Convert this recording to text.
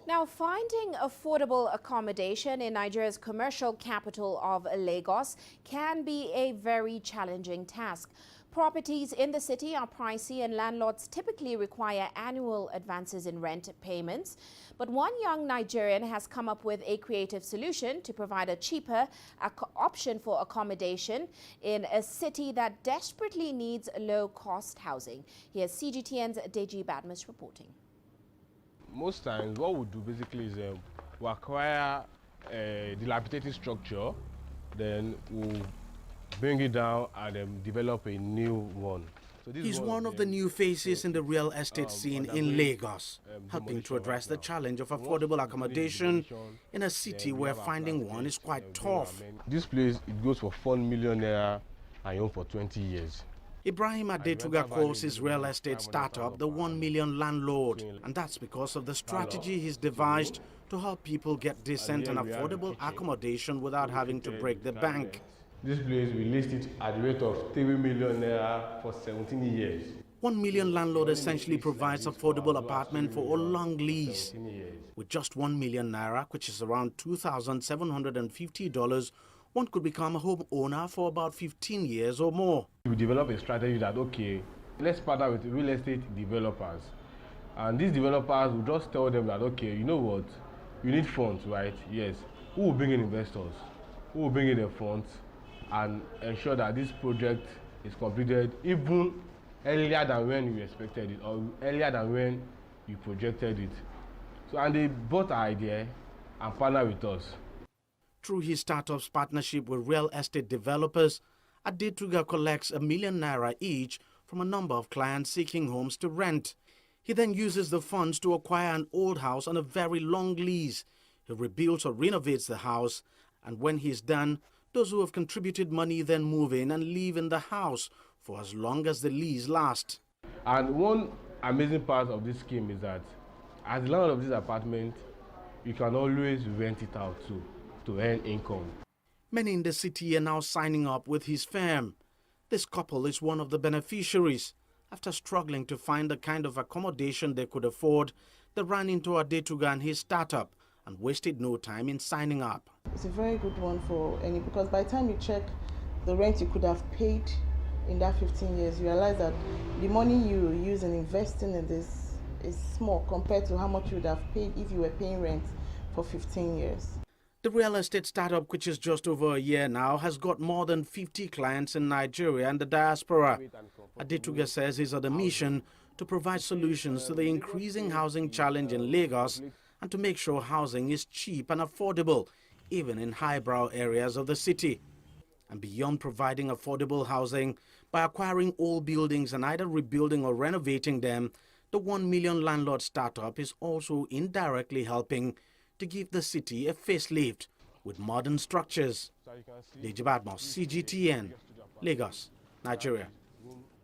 Now, finding affordable accommodation in Nigeria's commercial capital of Lagos can be a very challenging task. Properties in the city are pricey and landlords typically require annual advances in rent payments. But one young Nigerian has come up with a creative solution to provide a cheaper option for accommodation in a city that desperately needs low-cost housing. Here's CGTN's Deji Badmus reporting. Most times, what we do basically is we acquire a dilapidated structure, then we'll bring it down and develop a new one. So He's one of the new faces in the real estate scene in Lagos, helping to address the challenge of affordable accommodation in a city where finding one is quite tough. This place, it goes for 1million Naira and you own for 20 years. Ibrahim Adetuga calls his real estate startup the 1million landlord, and that's because of the strategy he's devised to help people get decent and affordable accommodation without having to break the bank. This place, we list it at the rate of 3 million Naira for 17 years. 1million landlord essentially provides affordable apartment for a long lease. With just 1 million Naira, which is around $2,750, one could become a homeowner for about 15 years or more. We develop a strategy that, okay, let's partner with real estate developers. And these developers will just tell them that, okay, you know what, you need funds, right? Yes. Who will bring in investors? Who will bring in the funds and ensure that this project is completed even earlier than when you expected it or earlier than when you projected it. So, and they bought our idea and partnered with us. Through his startup's partnership with real estate developers, Adetuga collects ₦1 million Naira each from a number of clients seeking homes to rent. He then uses the funds to acquire an old house on a very long lease. He rebuilds or renovates the house, and when he's done, those who have contributed money then move in and live in the house for as long as the lease lasts. And one amazing part of this scheme is that as the landlord of this apartment, you can always rent it out too, to earn income. Many in the city are now signing up with his firm. This couple is one of the beneficiaries. After struggling to find the kind of accommodation they could afford, they ran into Adetuga and his startup and wasted no time in signing up. It's a very good one for any, because by the time you check the rent you could have paid in that 15 years, you realize that the money you use in investing in this is small compared to how much you would have paid if you were paying rent for 15 years. The real estate startup, which is just over a year now, has got more than 50 clients in Nigeria and the diaspora. Adetuga says he's on a mission to provide solutions to the increasing housing challenge in Lagos and to make sure housing is cheap and affordable, even in highbrow areas of the city. And beyond providing affordable housing, by acquiring old buildings and either rebuilding or renovating them, the 1 million landlord startup is also indirectly helping to give the city a facelift with modern structures. Deji Badmus, CGTN, Lagos, Nigeria.